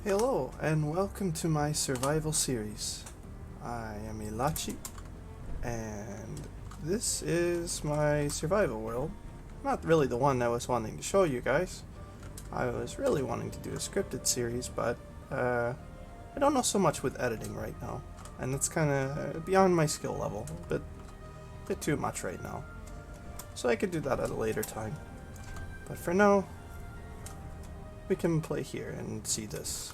Hello and welcome to my survival series. I am Elachi and this is my survival world. Not really the one I was wanting to show you guys. I was really wanting to do a scripted series, but I don't know so much with editing right now, and it's kind of beyond my skill level, bit too much right now. So I could do that at a later time. But for now, we can play here and see this.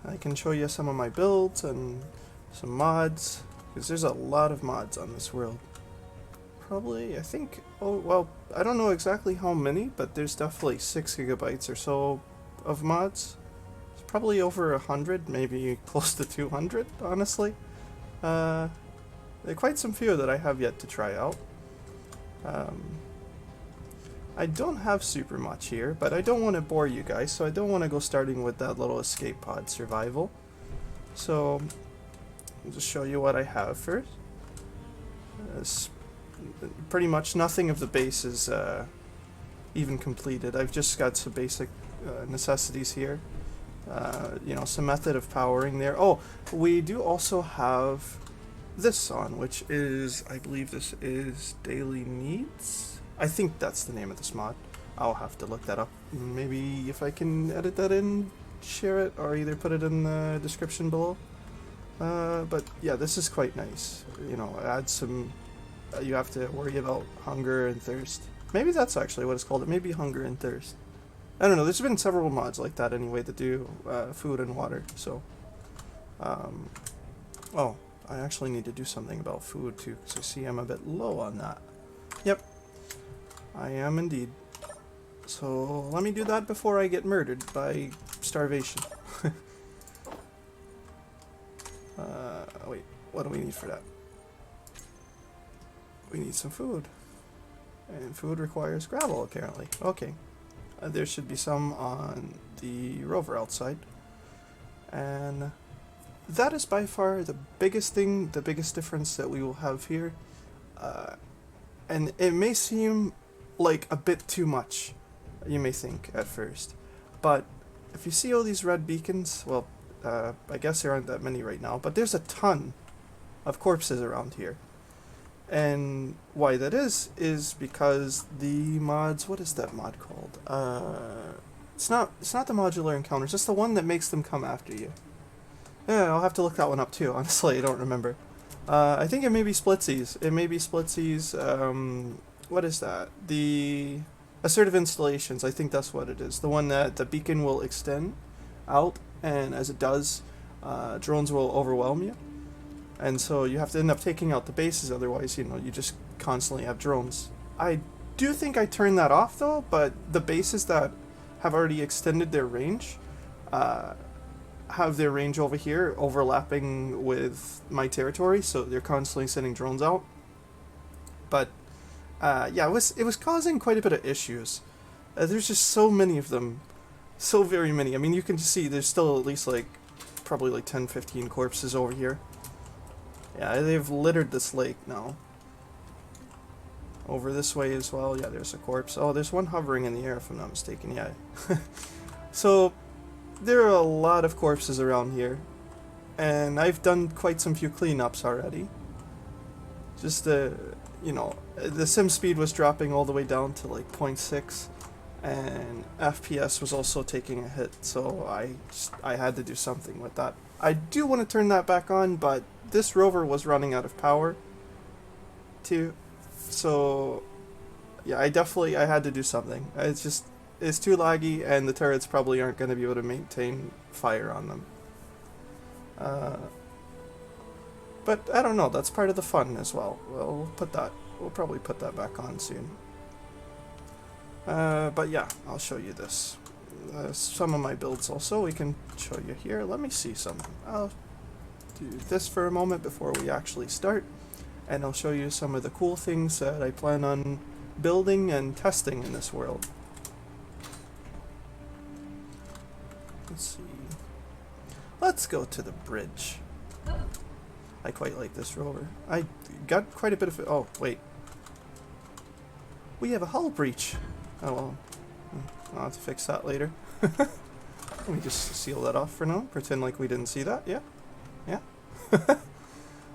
I can show you some of my builds and some mods, because there's a lot of mods on this world. Probably, I think, oh well, I don't know exactly how many, but there's definitely 6 gigabytes or so of mods. It's probably over 100, maybe close to 200, honestly. There are quite some few that I have yet to try out. I don't have super much here, but I don't want to bore you guys, so I don't want to go starting with that little escape pod survival. So, I'll just show you what I have first. Pretty much nothing of the base is even completed. I've just got some basic necessities here. Some method of powering there. Oh, we do also have this on, which is, I believe this is Daily Needs? I think that's the name of this mod. I'll have to look that up. Maybe if I can edit that in, share it, or either put it in the description below. But yeah, this is quite nice. You know, add some... you have to worry about hunger and thirst. Maybe that's actually what it's called. It may be hunger and thirst. I don't know, there's been several mods like that anyway that do food and water, so... oh, I actually need to do something about food too, because I see I'm a bit low on that. Yep. I am indeed. So let me do that before I get murdered by starvation. Wait, what do we need for that? We need some food. And food requires gravel, apparently. Okay. There should be some on the rover outside. And that is by far the biggest thing, the biggest difference that we will have here. And it may seem like a bit too much, you may think at first, but if you see all these red beacons, well, I guess there aren't that many right now, but there's a ton of corpses around here. And why that is because the mods, what is that mod called? It's not the modular encounters, it's the one that makes them come after you. Yeah, I'll have to look that one up too, honestly, I don't remember. I think it may be Splitsies. It may be Splitsies, what is that? The Assertive Installations, I think that's what it is. The one that the beacon will extend out, and as it does, drones will overwhelm you. And so you have to end up taking out the bases, otherwise, you know, you just constantly have drones. I do think I turned that off though, but the bases that have already extended their range, have their range over here overlapping with my territory, so they're constantly sending drones out. But yeah, it was causing quite a bit of issues. There's just so many of them, so very many. I mean, you can see there's still at least like probably like 10-15 corpses over here. Yeah, they've littered this lake now. Over this way as well, yeah, there's a corpse. Oh, there's one hovering in the air if I'm not mistaken, yeah. So there are a lot of corpses around here, and I've done quite some few cleanups already. Just you know, the sim speed was dropping all the way down to like 0.6, and FPS was also taking a hit, so I had to do something with that. I do want to turn that back on, but this rover was running out of power too, so yeah, I had to do something. It's too laggy, and the turrets probably aren't going to be able to maintain fire on them. But I don't know, that's part of the fun as well. We'll probably put that back on soon. But yeah, I'll show you this. Some of my builds also, we can show you here. Let me see some. I'll do this for a moment before we actually start, and I'll show you some of the cool things that I plan on building and testing in this world. Let's see. Let's go to the bridge. I quite like this rover. I got quite a bit of it. Oh, wait. We have a hull breach. Oh well. I'll have to fix that later. Let me just seal that off for now. Pretend like we didn't see that. Yeah. Yeah.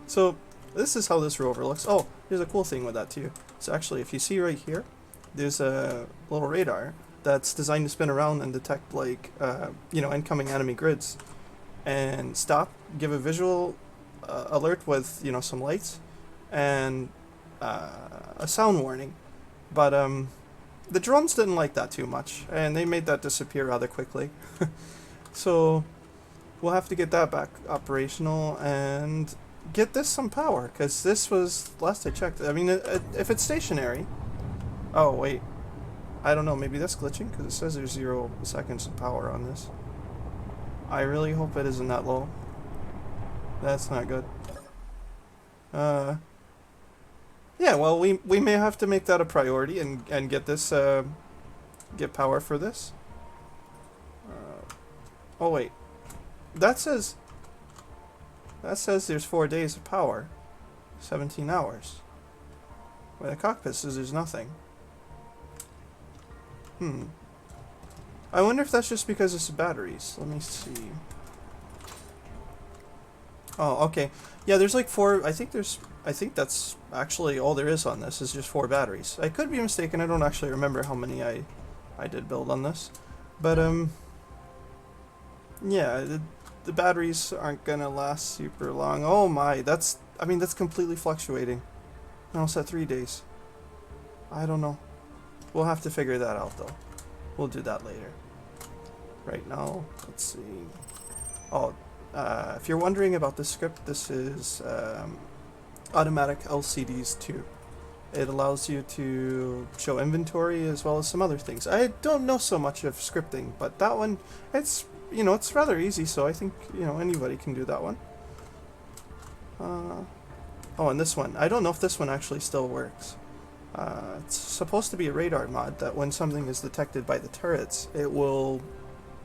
So this is how this rover looks. Oh, here's a cool thing with that too. So actually, if you see right here, there's a little radar that's designed to spin around and detect like, incoming enemy grids and stop, give a visual alert with, some lights and a sound warning. But the drones didn't like that too much, and they made that disappear rather quickly. So we'll have to get that back operational and get this some power, because this was, last I checked, I mean, if it's stationary... Oh, wait. I don't know, maybe that's glitching, because it says there's 0 seconds of power on this. I really hope it isn't that low. That's not good. Yeah, well, we may have to make that a priority and get this, get power for this. Oh, wait. That says there's 4 days of power. 17 hours. Where the cockpit says there's nothing. I wonder if that's just because it's batteries. Let me see. Oh, okay. Yeah, there's like 4, I think that's actually all there is on this, is just 4 batteries. I could be mistaken, I don't actually remember how many I did build on this. But, yeah, the batteries aren't gonna last super long. Oh my, that's completely fluctuating. No, it's at 3 days. I don't know. We'll have to figure that out though. We'll do that later. Right now, let's see. Oh, if you're wondering about this script, this is automatic LCDs 2. It allows you to show inventory as well as some other things. I don't know so much of scripting, but that one, it's rather easy, so I think, anybody can do that one. Oh, and this one. I don't know if this one actually still works. It's supposed to be a radar mod that when something is detected by the turrets, it will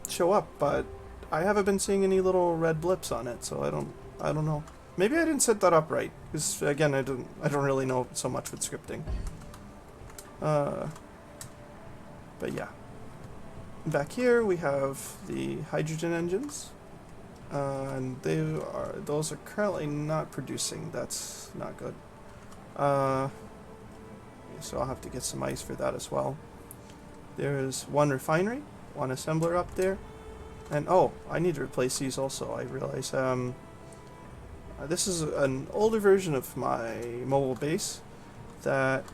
show up, but I haven't been seeing any little red blips on it, so I don't know. Maybe I didn't set that up right, because again, I don't really know so much with scripting. But yeah. Back here we have the hydrogen engines, and those are currently not producing. That's not good. So I'll have to get some ice for that as well. There's one refinery, one assembler up there, and oh, I need to replace these also. I realize this is an older version of my mobile base that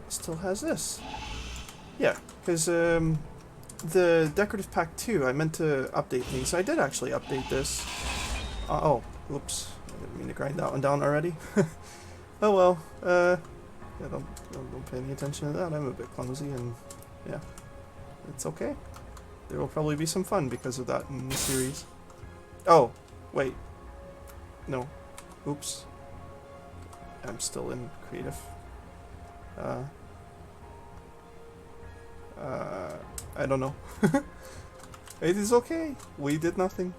still has this. Yeah, because the decorative pack 2, I meant to update things. I did actually update this. Oh, oops. I didn't mean to grind that one down already. Oh well. Yeah, don't pay any attention to that. I'm a bit clumsy, and yeah, it's okay. There will probably be some fun because of that in the series. Oh, wait. No. Oops. I'm still in creative. I don't know. It is okay. We did nothing.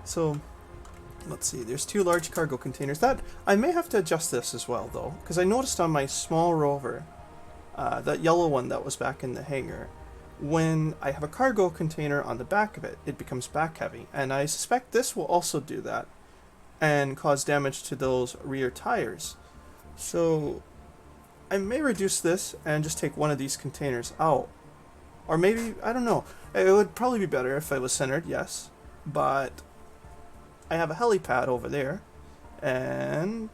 So, let's see. There's 2 large cargo containers. That I may have to adjust this as well, though, because I noticed on my small rover, that yellow one that was back in the hangar, when I have a cargo container on the back of it, it becomes back heavy, and I suspect this will also do that and cause damage to those rear tires. So I may reduce this and just take one of these containers out. Or maybe, I don't know. It would probably be better if I was centered, yes. But I have a helipad over there. And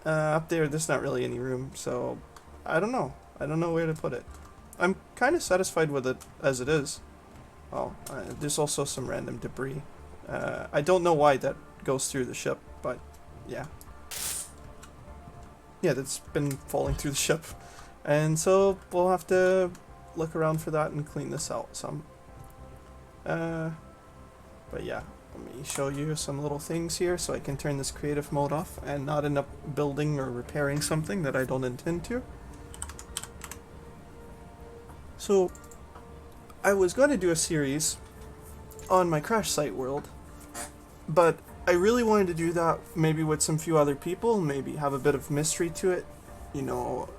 up there, there's not really any room. So I don't know. I don't know where to put it. I'm kind of satisfied with it as it is. Oh, there's also some random debris. I don't know why that goes through the ship, but yeah. Yeah, that's been falling through the ship. And so we'll have to look around for that and clean this out some. But yeah, let me show you some little things here so I can turn this creative mode off and not end up building or repairing something that I don't intend to. So I was going to do a series on my crash site world, but I really wanted to do that maybe with some few other people, maybe have a bit of mystery to it, you know,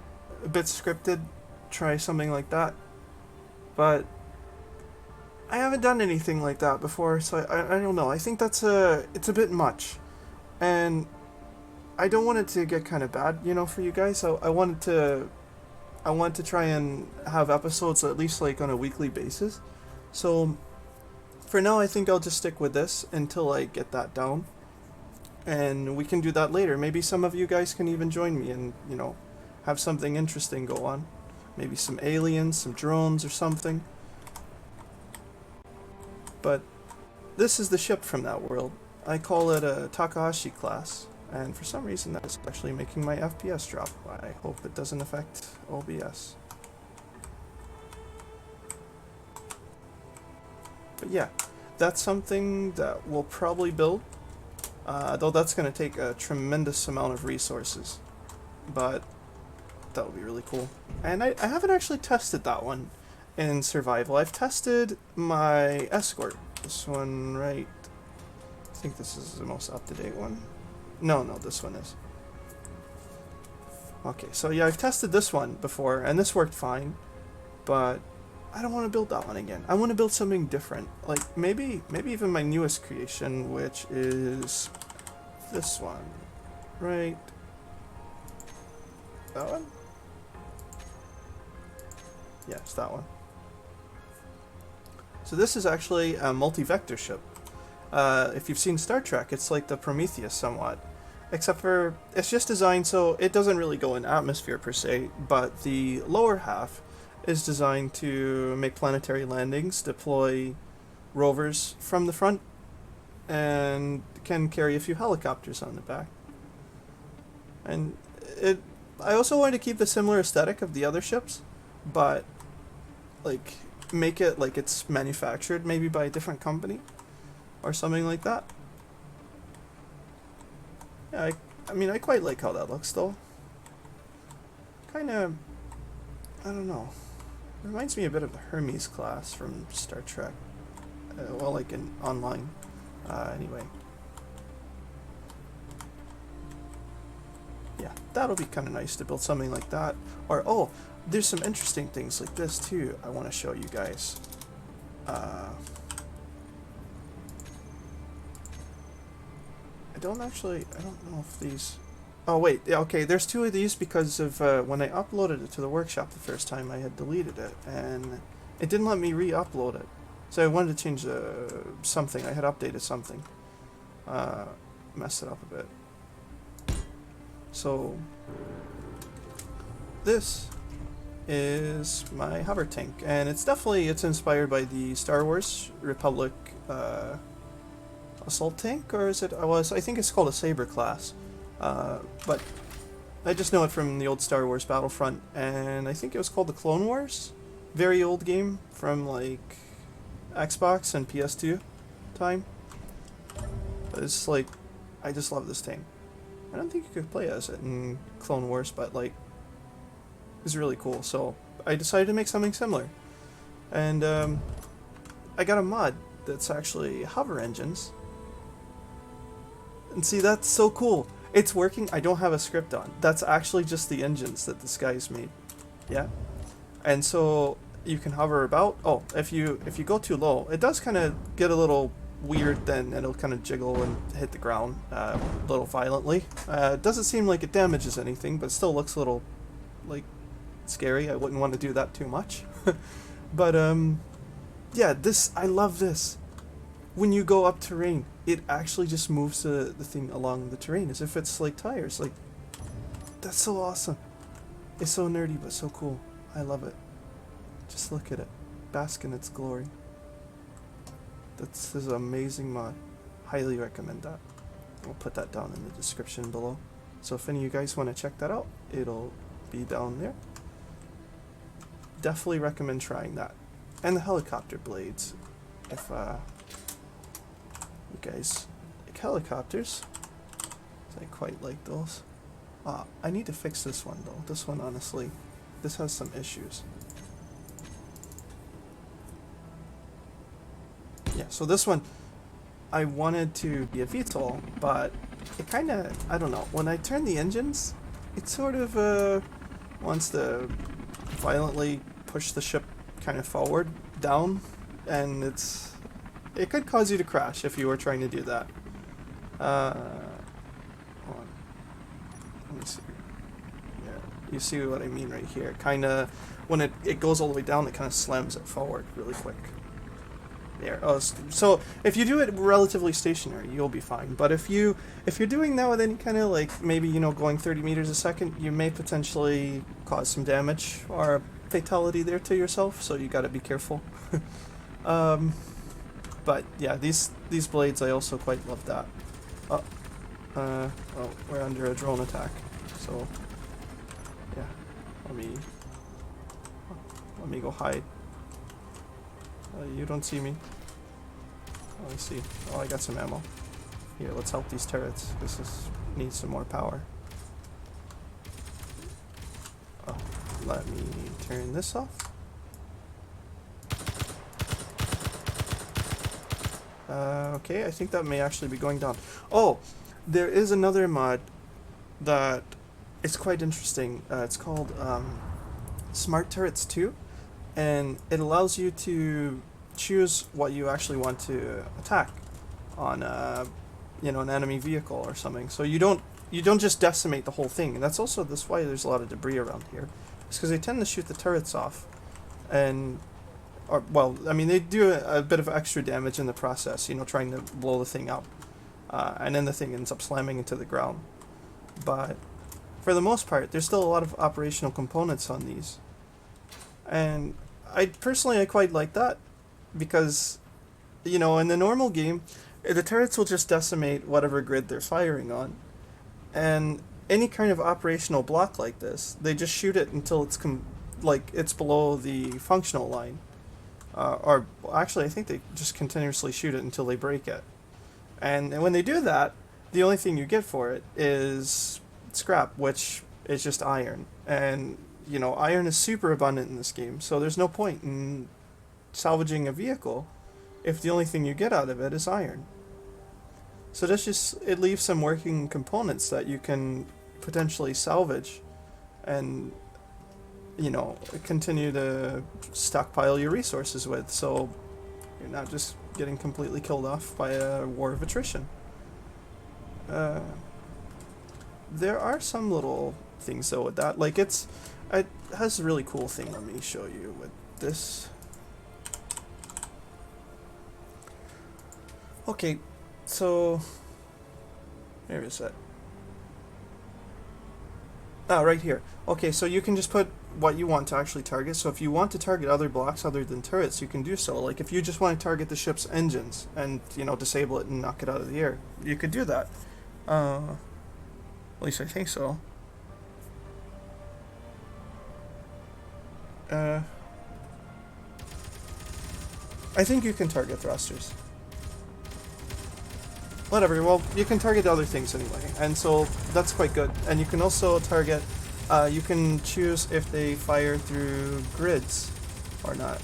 a bit scripted, try something like that. But I haven't done anything like that before, so I don't know. I think it's a bit much, and I don't want it to get kind of bad, you know, for you guys. So I want to try and have episodes at least like on a weekly basis. So for now, I think I'll just stick with this until I get that down, and we can do that later. Maybe some of you guys can even join me and, you know, have something interesting go on. Maybe some aliens, some drones or something. But this is the ship from that world. I call it a Takahashi class, and for some reason that's actually making my FPS drop. I hope it doesn't affect OBS. But yeah, that's something that we'll probably build, though that's going to take a tremendous amount of resources. But that would be really cool. And I haven't actually tested that one in survival. I've tested my escort. This one, right? I think this is the most up-to-date one. No, this one is. Okay, so yeah, I've tested this one before, and this worked fine, but I don't want to build that one again. I want to build something different. Like, maybe even my newest creation, which is this one, right? That one? Yeah, it's that one. So this is actually a multi-vector ship. If you've seen Star Trek, it's like the Prometheus somewhat. Except for, it's just designed so it doesn't really go in atmosphere per se, but the lower half is designed to make planetary landings, deploy rovers from the front, and can carry a few helicopters on the back. And I also wanted to keep the similar aesthetic of the other ships, but like make it like it's manufactured maybe by a different company or something like that. Yeah, I mean, I quite like how that looks though. Kinda, I don't know. Reminds me a bit of the Hermes class from Star Trek. Well, like in online. Anyway. Yeah, that'll be kind of nice to build something like that. Or, oh, there's some interesting things like this too I want to show you guys. I don't know if these... Oh wait, yeah, okay, there's two of these because of when I uploaded it to the workshop the first time I had deleted it, and it didn't let me re-upload it. So I wanted to change something, I had updated something. Messed it up a bit. So, this is my hover tank, and it's inspired by the Star Wars Republic assault tank, or is it? I think it's called a Saber class, but I just know it from the old Star Wars Battlefront, and I think it was called the Clone Wars, very old game from like Xbox and PS2 time. It's like, I just love this tank. I don't think you could play as it in Clone Wars, but like, it's really cool. So I decided to make something similar, and I got a mod that's actually hover engines. And see, that's so cool. It's working. I don't have a script on. That's actually just the engines that this guy's made. Yeah. And so you can hover about. Oh, if you go too low, it does kind of get a little weird then, and it'll kind of jiggle and hit the ground a little violently. It doesn't seem like it damages anything, but still looks a little like scary. I wouldn't want to do that too much. But yeah, I love this. When you go up terrain, it actually just moves the thing along the terrain as if it's like tires. Like, that's so awesome. It's so nerdy but so cool. I love it. Just look at it. Bask in its glory. This is an amazing mod. Highly recommend that. I'll put that down in the description below. So if any of you guys want to check that out, it'll be down there. Definitely recommend trying that. And the helicopter blades. If you guys like helicopters, I quite like those. I need to fix this one though. This one, honestly, this has some issues. Yeah, so this one, I wanted to be a VTOL, but it kind of, I don't know, when I turn the engines, it sort of wants to violently push the ship kind of forward, down, and it could cause you to crash if you were trying to do that. Hold on. Let me see. Yeah, you see what I mean right here. Kind of, when it goes all the way down, it kind of slams it forward really quick. There. Oh, so if you do it relatively stationary, you'll be fine. But if you're doing that with any kind of like maybe going 30 meters a second, you may potentially cause some damage or fatality there to yourself. So you got to be careful. But yeah, these blades, I also quite love that. Oh, we're under a drone attack. So yeah, let me go hide. You don't see me. Oh, I see. Oh, I got some ammo. Here, let's help these turrets. This needs some more power. Oh, let me turn this off. Okay, I think that may actually be going down. Oh, there is another mod that is quite interesting. It's called Smart Turrets 2. And it allows you to choose what you actually want to attack on an enemy vehicle or something. So you don't just decimate the whole thing. And that's why there's a lot of debris around here. It's because they tend to shoot the turrets off, they do a bit of extra damage in the process. Trying to blow the thing up, and then the thing ends up slamming into the ground. But for the most part, there's still a lot of operational components on these. And I quite like that because, in the normal game, the turrets will just decimate whatever grid they're firing on. And any kind of operational block like this, they just shoot it until it's below the functional line. Or actually, I think they just continuously shoot it until they break it. And when they do that, the only thing you get for it is scrap, which is just iron. And iron is super abundant in this game, so there's no point in salvaging a vehicle if the only thing you get out of it is iron. So it leaves some working components that you can potentially salvage and, continue to stockpile your resources with, so you're not just getting completely killed off by a war of attrition. There are some little things though with that, it has a really cool thing. Let me show you with this. Okay, so where is that? Oh, right here. Okay, so you can just put what you want to actually target. So if you want to target other blocks other than turrets, you can do so. Like if you just want to target the ship's engines and disable it and knock it out of the air, you could do that. At least I think so. I think you can target thrusters. Whatever, well, you can target other things anyway, and so that's quite good. And you can also target, you can choose if they fire through grids or not.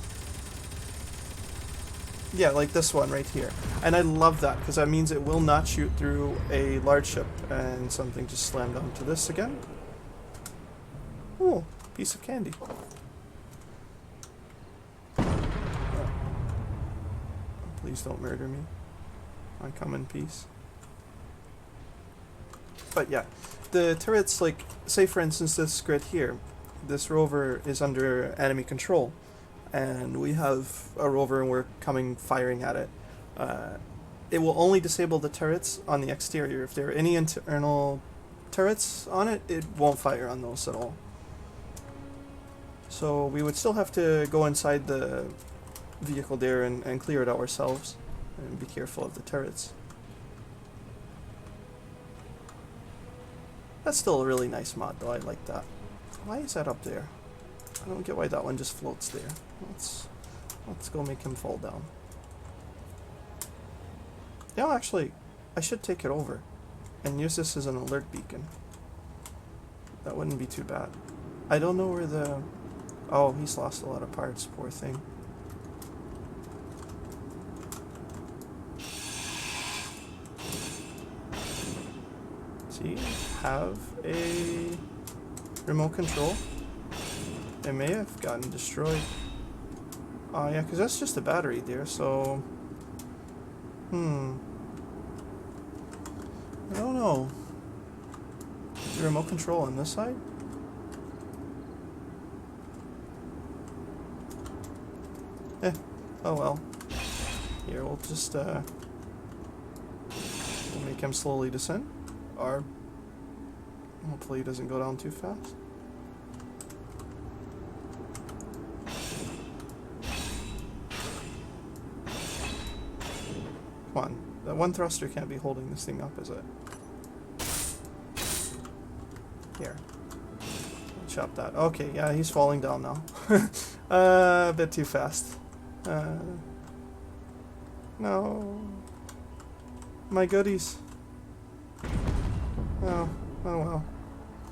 Yeah, like this one right here. And I love that, because that means it will not shoot through a large ship. And something just slammed onto this again. Ooh, piece of candy. Please don't murder me. I come in peace. But yeah, the turrets, say for instance this grid here, this rover is under enemy control, and we have a rover and we're firing at it. It will only disable the turrets on the exterior. If there are any internal turrets on it, it won't fire on those at all. So we would still have to go inside the vehicle there and clear it out ourselves, and be careful of the turrets. That's still a really nice mod though, I like that. Why is that up there? I don't get why that one just floats there. Let's go make him fall down. Yeah, actually, I should take it over and use this as an alert beacon. That wouldn't be too bad. I don't know where the... Oh, he's lost a lot of parts, poor thing. See, have a remote control. It may have gotten destroyed. Oh yeah, because that's just a battery there, so... I don't know. The remote control on this side? Oh well. Here, we'll just, we'll make him slowly descend. Or, hopefully he doesn't go down too fast. Come on. That one thruster can't be holding this thing up, is it? Here. Chop that. Okay, yeah, he's falling down now. A bit too fast. No. My goodies. Oh well.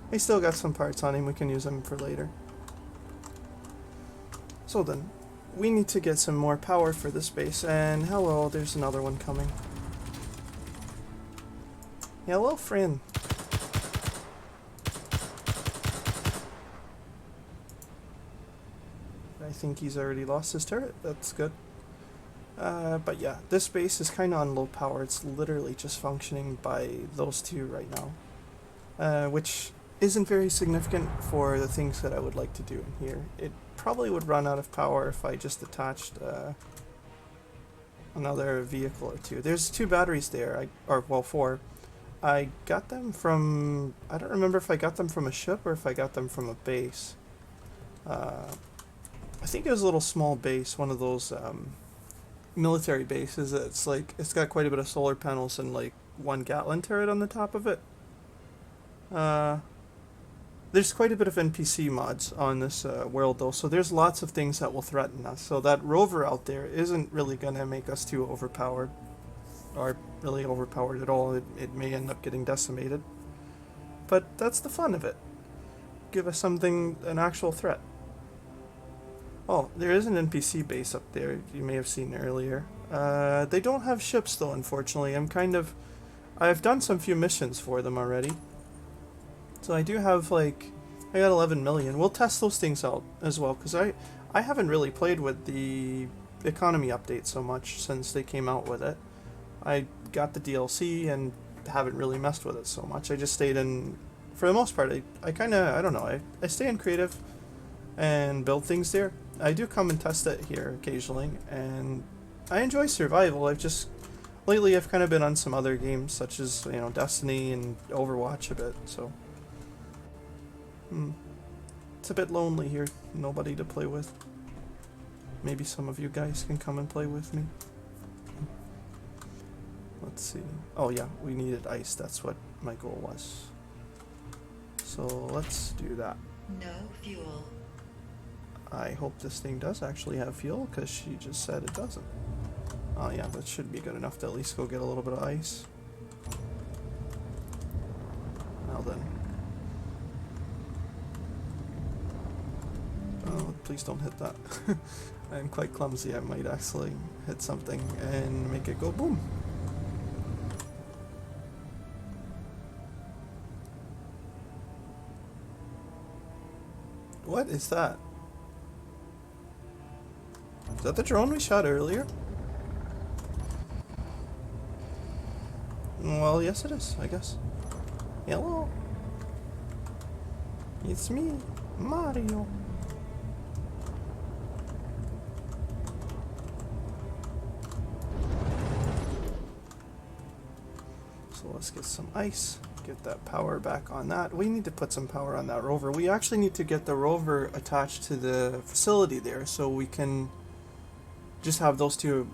He still got some parts on him, we can use them for later. So then, we need to get some more power for this base, and hello, there's another one coming. Hello, friend. I think he's already lost his turret, that's good. But yeah, this base is kind of on low power. It's literally just functioning by those two right now. Which isn't very significant for the things that I would like to do in here. It probably would run out of power if I just attached another vehicle or two. There's 2 batteries there, well 4. I got them from, I don't remember if I got them from a ship or if I got them from a base. I think it was a little small base, one of those military bases that's like, it's got quite a bit of solar panels and like 1 Gatling turret on the top of it. There's quite a bit of NPC mods on this world though, so there's lots of things that will threaten us. So that rover out there isn't really going to make us too overpowered, or really overpowered at all. It may end up getting decimated. But that's the fun of it. Give us something, an actual threat. Oh, there is an NPC base up there, you may have seen earlier. They don't have ships though, unfortunately. I've done some few missions for them already. So I do have I got 11 million. We'll test those things out as well, because I haven't really played with the economy update so much since they came out with it. I got the DLC and haven't really messed with it so much. I just stayed in, for the most part, I don't know, I stay in creative and build things there. I do come and test it here occasionally, and I enjoy survival. Lately I've kind of been on some other games, such as, Destiny and Overwatch a bit, so. It's a bit lonely here, nobody to play with. Maybe some of you guys can come and play with me. Let's see. Oh yeah, we needed ice, that's what my goal was. So let's do that. No fuel. I hope this thing does actually have fuel, because she just said it doesn't. Oh yeah, that should be good enough to at least go get a little bit of ice. Now then. Oh, please don't hit that. I'm quite clumsy, I might actually hit something and make it go boom. What is that? Is that the drone we shot earlier? Well, yes it is, I guess. Hello. It's me, Mario. So let's get some ice, get that power back on that. We need to put some power on that rover. We actually need to get the rover attached to the facility there so we can just have those two,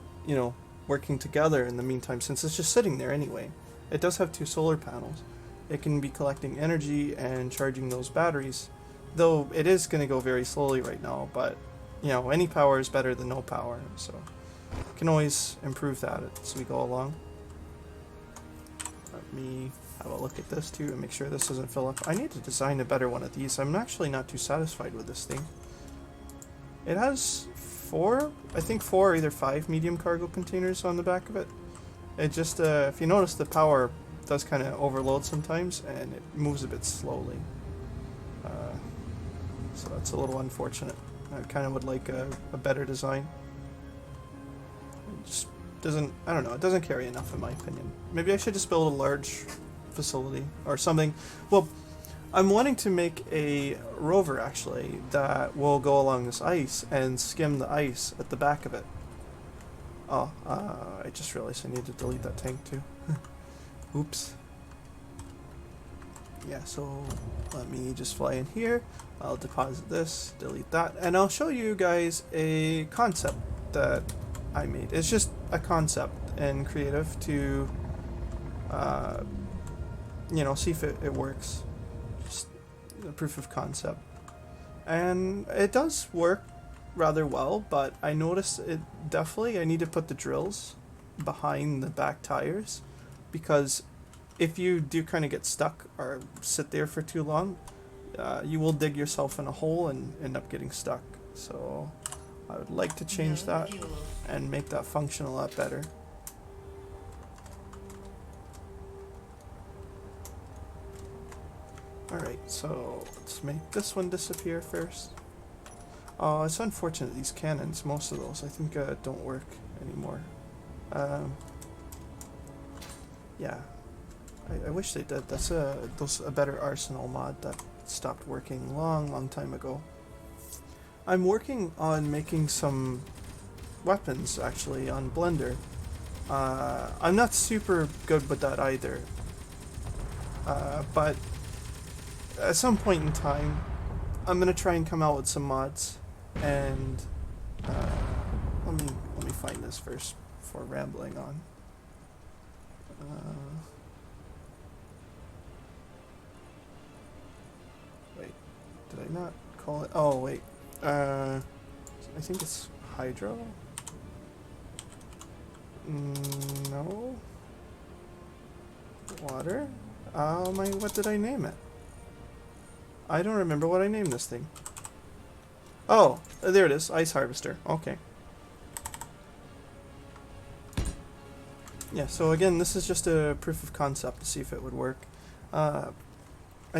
working together in the meantime, since it's just sitting there anyway. It does have 2 solar panels. It can be collecting energy and charging those batteries, though it is going to go very slowly right now, but any power is better than no power, so we can always improve that as we go along. Let me have a look at this too and make sure this doesn't fill up. I need to design a better one of these. I'm actually not too satisfied with this thing. It has 4, I think 4 or either 5 medium cargo containers on the back of it. It just, if you notice, the power does kind of overload sometimes and it moves a bit slowly. So that's a little unfortunate. I kind of would like a better design. just doesn't, I don't know, it doesn't carry enough in my opinion. Maybe I should just build a large facility or something. Well, I'm wanting to make a rover actually that will go along this ice and skim the ice at the back of it. Oh, I just realized I need to delete that tank too. Oops. Yeah, so let me just fly in here. I'll deposit this, delete that, and I'll show you guys a concept that I made. It's just a concept in creative to, you know, see if it works. Just a proof of concept. And it does work rather well, but I noticed it definitely, I need to put the drills behind the back tires, because if you do kind of get stuck or sit there for too long, you will dig yourself in a hole and end up getting stuck. So I would like to change that and make that function a lot better. Alright, so let's make this one disappear first. Oh, it's unfortunate these cannons, most of those, I think don't work anymore. Yeah, I wish they did. That's a better arsenal mod that stopped working long time ago. I'm working on making some weapons actually on Blender. I'm not super good with that either, but at some point in time I'm gonna try and come out with some mods, and let me find this first before rambling on. Wait, did I not call it? Oh wait, I think it's Hydro. No. Water. What did I name it? I don't remember what I named this thing. Oh, there it is, Ice Harvester. Okay. Yeah, so again, this is just a proof of concept to see if it would work. I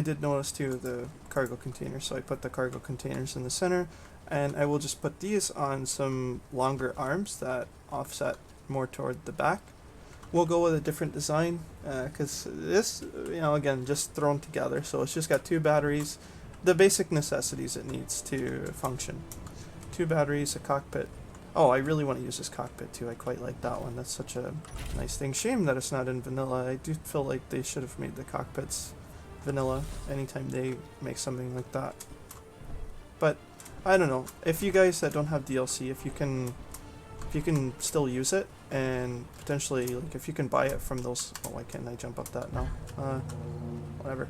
did notice too the cargo containers, so I put the cargo containers in the center, and I will just put these on some longer arms that offset more toward the back. We'll go with a different design, because this, you know, again, just thrown together, so it's just got 2 batteries, the basic necessities it needs to function. 2 batteries, a cockpit. Oh, I really want to use this cockpit too. I quite like that one. That's such a nice thing. Shame that it's not in vanilla. I do feel like they should have made the cockpits vanilla anytime they make something like that. But I don't know. If you guys that don't have DLC, if you can still use it, and potentially like if you can buy it from those, oh, why can't I jump up that now? Whatever.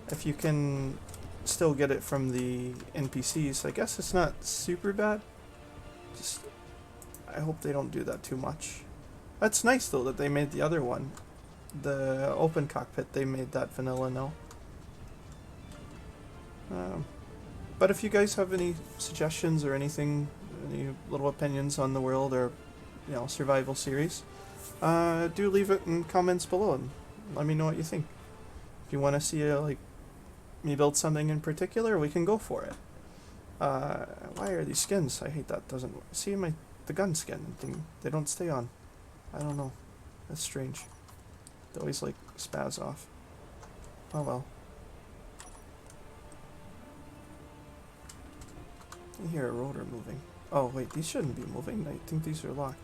If you can still get it from the NPCs, I guess it's not super bad. Just, I hope they don't do that too much. That's nice though that they made the other one, the open cockpit, they made that vanilla now. But if you guys have any suggestions or anything, any little opinions on the world or, you know, survival series, do leave it in comments below and let me know what you think. If you want to see like me build something in particular, we can go for it. Why are these skins? I hate that. Doesn't see the gun skin thing. They don't stay on. I don't know. That's strange. They always like spaz off. Oh well. I hear a rotor moving. Oh wait, these shouldn't be moving. I think these are locked.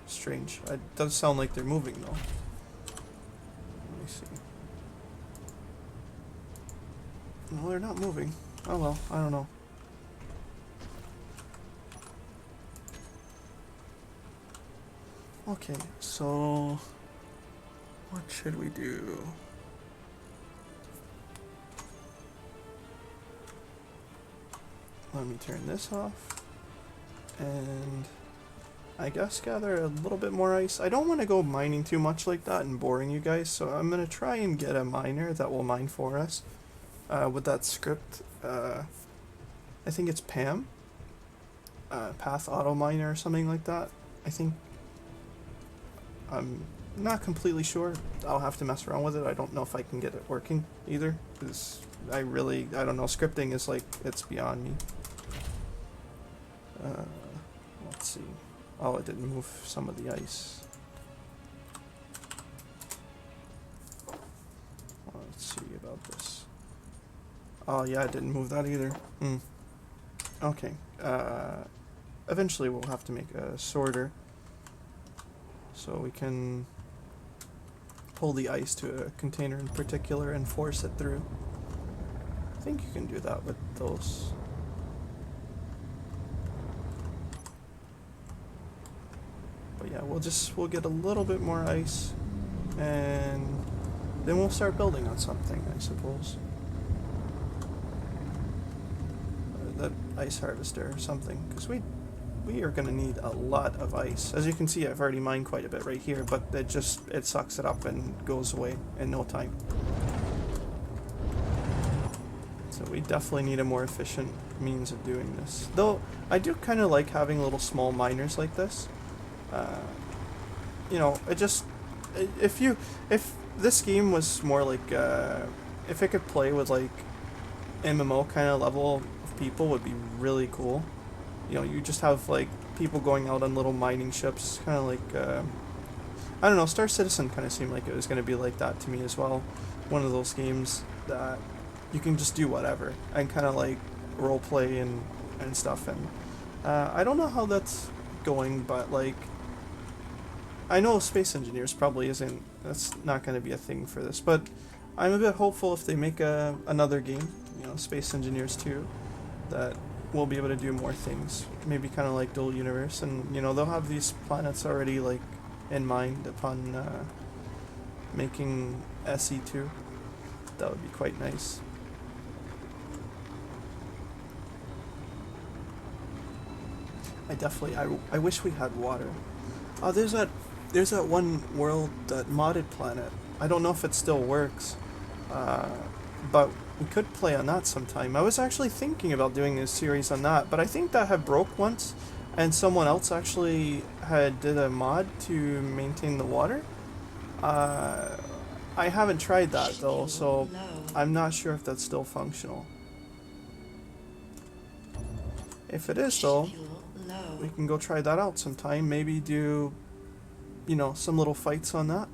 Strange. It does sound like they're moving though. Let me see. No, they're not moving. Oh well, I don't know. Okay, so what should we do? Let me turn this off, and I guess gather a little bit more ice. I don't want to go mining too much like that and boring you guys, so I'm going to try and get a miner that will mine for us with that script. I think it's Pam, Path Auto Miner or something like that. I think. I'm not completely sure. I'll have to mess around with it. I don't know if I can get it working either, because I don't know, scripting is like, it's beyond me. Uh, let's see. Oh, it didn't move some of the ice. Well, let's see about this. Oh yeah, it didn't move that either. Hmm. Okay. Eventually we'll have to make a sorter so we can pull the ice to a container in particular and force it through. I think you can do that with those. But yeah, we'll get a little bit more ice and then we'll start building on something, I suppose. That ice harvester or something, because we are going to need a lot of ice. As you can see, I've already mined quite a bit right here, but it sucks it up and goes away in no time. So we definitely need a more efficient means of doing this. Though, I do kind of like having little small miners like this. You know, if this game was more like, if it could play with like MMO kind of level of people, would be really cool. You know, you just have like people going out on little mining ships, kind of like, I don't know, Star Citizen kind of seemed like it was going to be like that to me as well. One of those games that you can just do whatever and kind of like role play and stuff. And I don't know how that's going, but like, I know Space Engineers probably isn't, that's not going to be a thing for this, but I'm a bit hopeful if they make another game, you know, Space Engineers 2, that we'll be able to do more things. Maybe kind of like Dual Universe, and you know, they'll have these planets already like in mind upon making SE2. That would be quite nice. I wish we had water. Oh, there's that one world, that modded planet. I don't know if it still works, but we could play on that sometime. I was actually thinking about doing a series on that, but I think that had broke once, and someone else actually did a mod to maintain the water. I haven't tried that though, so I'm not sure if that's still functional. If it is though, we can go try that out sometime. Maybe do, you know, some little fights on that.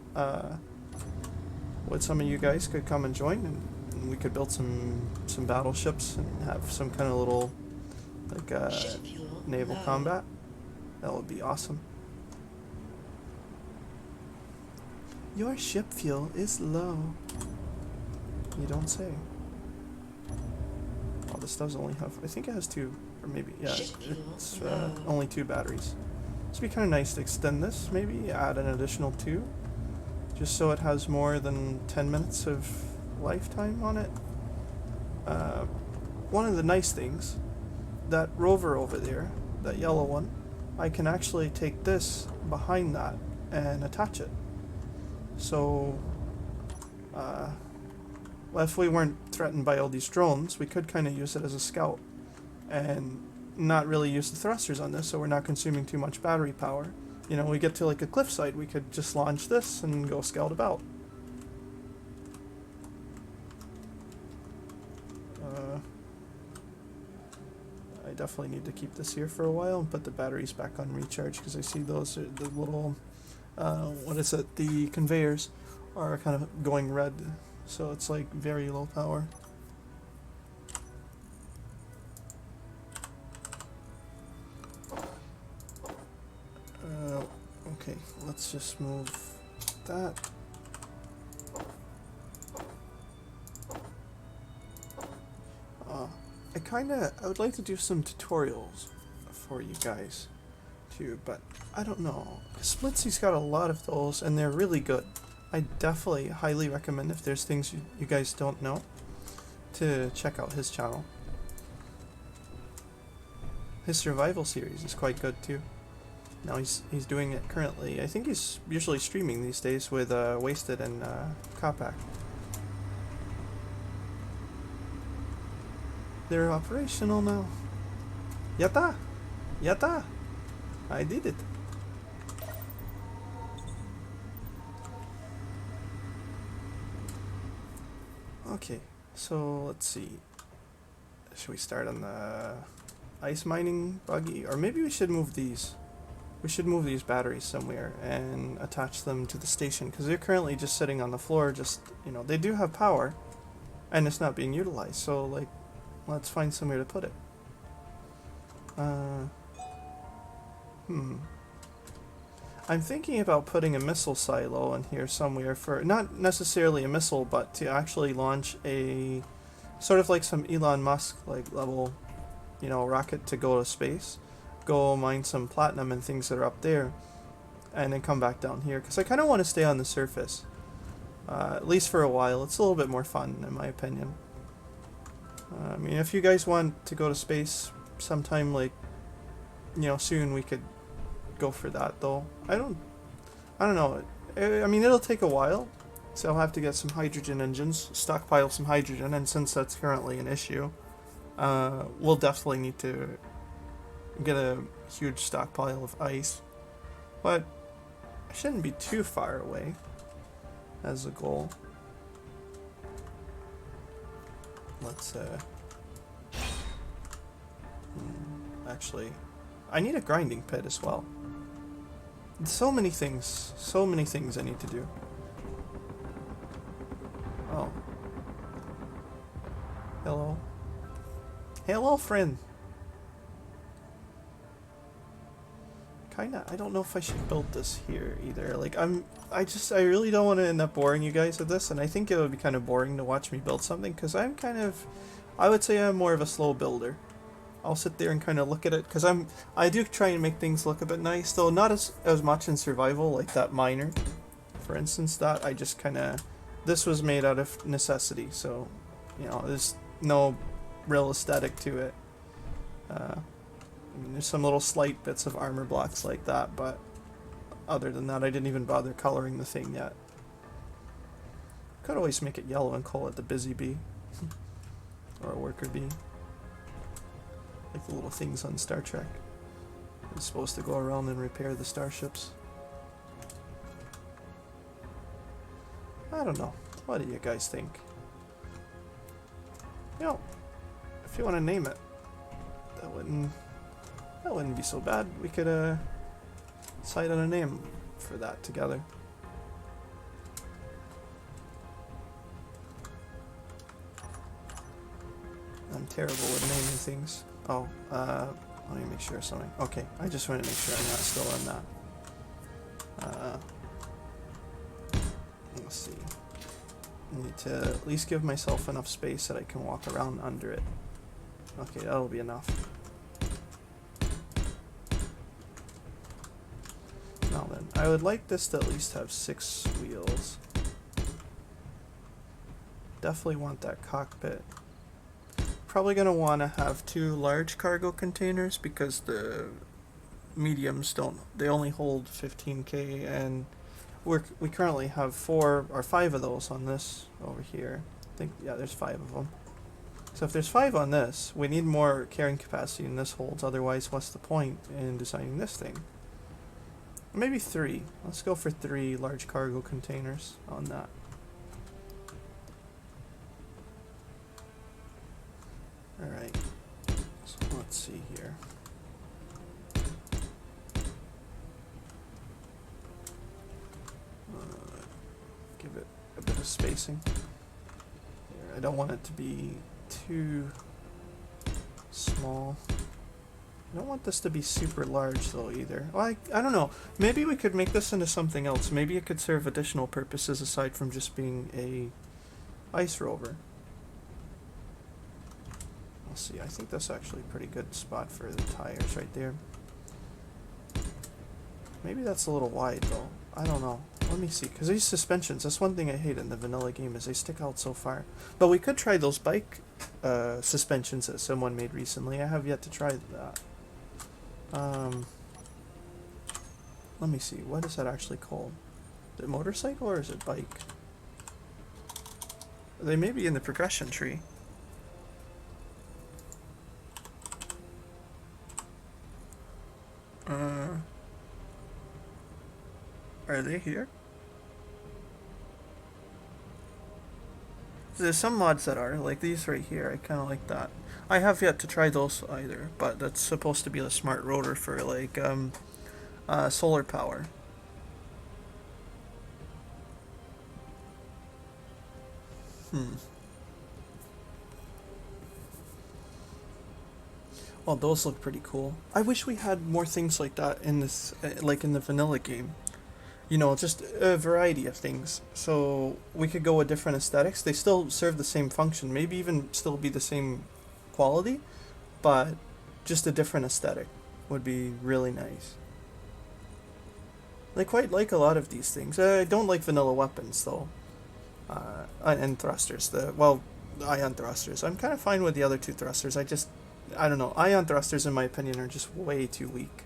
What some of you guys could come and join, and we could build some battleships and have some kind of little like naval combat. That would be awesome. Your ship fuel is low. You don't say. Oh, this does only have, I think it has 2, or maybe, yeah, it's only 2 batteries. This would be kind of nice to extend this, maybe add an additional 2, just so it has more than 10 minutes of lifetime on it. One of the nice things, that rover over there, that yellow one, I can actually take this behind that and attach it. So, well, if we weren't threatened by all these drones, we could kind of use it as a scout and not really use the thrusters on this, so we're not consuming too much battery power. You know, we get to like a cliffside, we could just launch this and go scout about. I definitely need to keep this here for a while and put the batteries back on recharge, because I see those are the little, what is it, the conveyors are kind of going red, so it's like very low power. Okay, let's just move that. I would like to do some tutorials for you guys too, but I don't know. Splitsy's got a lot of those and they're really good. I definitely highly recommend, if there's things you guys don't know, to check out his channel. His survival series is quite good too. Now he's doing it currently. I think he's usually streaming these days with Wasted and Kopak. They're operational now. Yatta! Yatta! I did it. Okay, so let's see. Should we start on the ice mining buggy, or maybe we should move these. We should move these batteries somewhere and attach them to the station, because they're currently just sitting on the floor. Just, you know, they do have power, and it's not being utilized. So, like, let's find somewhere to put it. I'm thinking about putting a missile silo in here somewhere for, not necessarily a missile, but to actually launch a, sort of like some Elon Musk, like, level, you know, rocket to go to space. Go mine some platinum and things that are up there, and then come back down here, because I kind of want to stay on the surface, at least for a while. It's a little bit more fun, in my opinion. I mean, if you guys want to go to space sometime, like, you know, soon, we could go for that, though. I don't know. I mean, it'll take a while, so I'll have to get some hydrogen engines, stockpile some hydrogen, and since that's currently an issue, we'll definitely need to get a huge stockpile of ice. But I shouldn't be too far away as a goal. Let's actually, I need a grinding pit as well. So many things I need to do. Oh. Hello. Hello, friend. Kinda, I don't know if I should build this here either. Like, I really don't want to end up boring you guys with this, and I think it would be kind of boring to watch me build something, because I'm kind of, I would say I'm more of a slow builder. I'll sit there and kind of look at it, because I do try and make things look a bit nice, though not as much in survival, like that miner, for instance. That I just kind of, this was made out of necessity, so, you know, there's no real aesthetic to it. I mean, there's some little slight bits of armor blocks like that, but other than that, I didn't even bother coloring the thing yet. Could always make it yellow and call it the busy bee. Or a worker bee. Like the little things on Star Trek. It's supposed to go around and repair the starships. I don't know. What do you guys think? You know, if you want to name it, that wouldn't be so bad. We could decide on a name for that together. I'm terrible with naming things. Oh, let me make sure of something. Okay, I just want to make sure I'm not still on that. Let's see. I need to at least give myself enough space that I can walk around under it. Okay, that'll be enough. Now then, I would like this to at least have 6 wheels. Definitely want that cockpit. Probably going to want to have 2 large cargo containers, because the mediums they only hold 15k, and we currently have 4 or 5 of those on this over here. I think, yeah, there's 5 of them. So if there's 5 on this, we need more carrying capacity than this holds, otherwise what's the point in designing this thing? Maybe 3. Let's go for 3 large cargo containers on that. Alright, so let's see here. Give it a bit of spacing. Here, I don't want it to be too small. I don't want this to be super large though either. Well, I don't know. Maybe we could make this into something else. Maybe it could serve additional purposes aside from just being a ice rover. Let's see, I think that's actually a pretty good spot for the tires right there. Maybe that's a little wide though. I don't know. Let me see, because these suspensions, that's one thing I hate in the vanilla game, is they stick out so far. But we could try those bike suspensions that someone made recently. I have yet to try that. Let me see, what is that actually called? Is it motorcycle or is it bike? They may be in the progression tree. Are they here? There's some mods that are, like these right here, I kind of like that. I have yet to try those either, but that's supposed to be the smart rotor for like solar power. Well, those look pretty cool. I wish we had more things like that in this, like in the vanilla game. You know, just a variety of things. So we could go with different aesthetics. They still serve the same function, maybe even still be the same quality, but just a different aesthetic would be really nice. I quite like a lot of these things. I don't like vanilla weapons though, and thrusters. The ion thrusters. I'm kind of fine with the other two thrusters. I don't know. Ion thrusters, in my opinion, are just way too weak.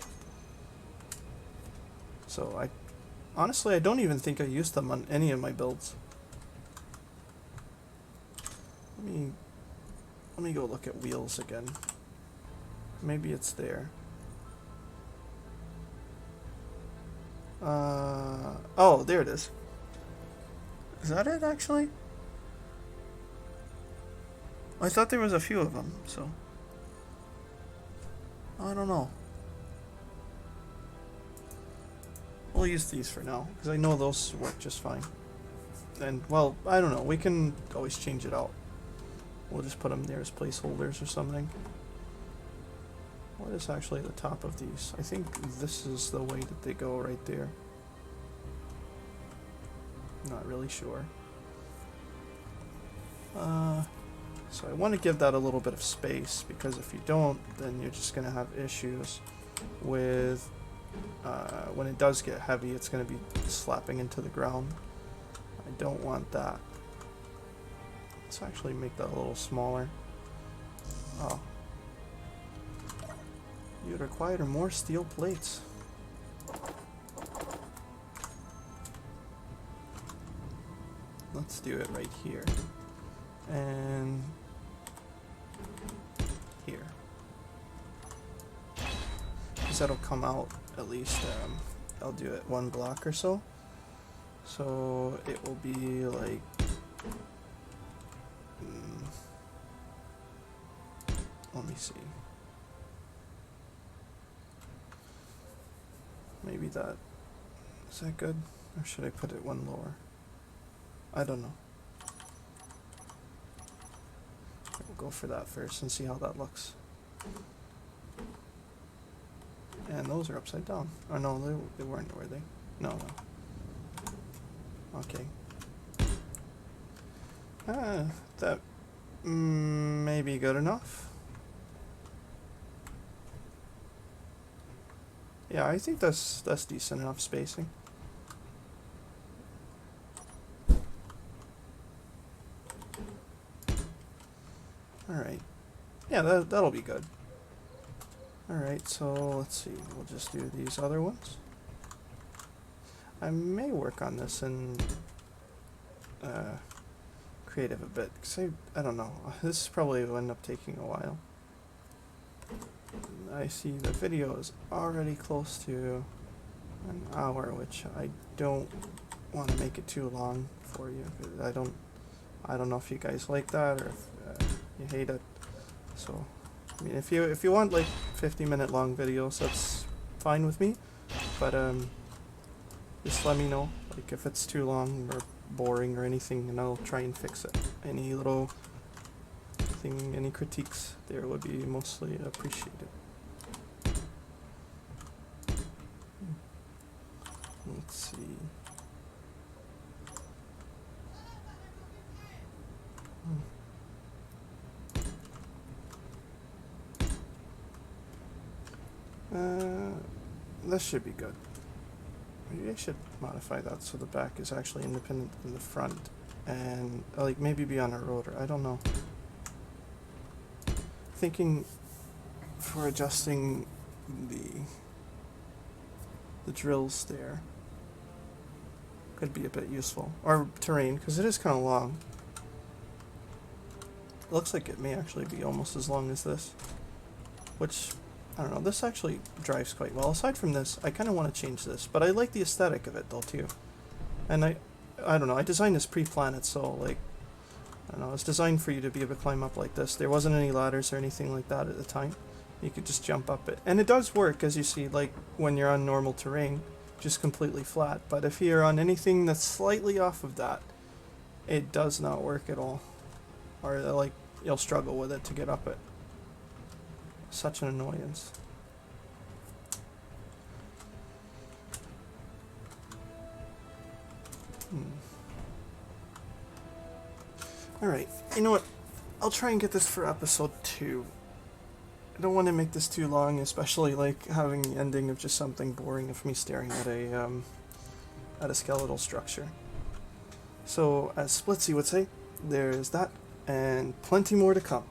So honestly, I don't even think I used them on any of my builds. Let me go look at wheels again. Maybe it's there. Oh, there it is. Is that it, actually? I thought there was a few of them, so... I don't know. We'll use these for now, because I know those work just fine. And, well, I don't know. We can always change it out. We'll just put them there as placeholders or something. What is actually the top of these? I think this is the way that they go right there. Not really sure. So I want to give that a little bit of space, because if you don't, then you're just going to have issues with when it does get heavy, it's going to be slapping into the ground. I don't want that. Let's actually make that a little smaller. Oh. You'd require more steel plates. Let's do it right here. And here. Because that'll come out at least, I'll do it one block or so. So it will be like... let me see. Maybe that... Is that good? Or should I put it one lower? I don't know. We'll go for that first and see how that looks. And those are upside down. Oh no, they weren't, were they? No. Okay. That may be good enough. Yeah, I think that's decent enough spacing. Alright. Yeah, that'll be good. Alright, so let's see. We'll just do these other ones. I may work on this in creative a bit, because I don't know. This probably will end up taking a while. I see the video is already close to an hour, which I don't want to make it too long for you. I don't know if you guys like that or if you hate it. So, I mean, if you want like 50-minute long videos, that's fine with me. But just let me know, like if it's too long or boring or anything, and I'll try and fix it. Any little thing, any critiques there would be mostly appreciated. Let's see. This should be good. Maybe I should modify that so the back is actually independent from the front, and like maybe be on a rotor. I don't know. Thinking for adjusting the drills there could be a bit useful, or terrain, because it is kind of long. It looks like it may actually be almost as long as this, which I don't know. This actually drives quite well. Aside from this, I kind of want to change this, but I like the aesthetic of it though too. And I don't know. I designed this pre-planned, so like I don't know, it's designed for you to be able to climb up like this. There wasn't any ladders or anything like that at the time. You could just jump up it. And it does work, as you see, like when you're on normal terrain, just completely flat. But if you're on anything that's slightly off of that, it does not work at all. Or like, you'll struggle with it to get up it. Such an annoyance. Alright, you know what? I'll try and get this for episode 2. I don't want to make this too long, especially like having the ending of just something boring of me staring at a skeletal structure. So, as Splitsy would say, there's that, and plenty more to come.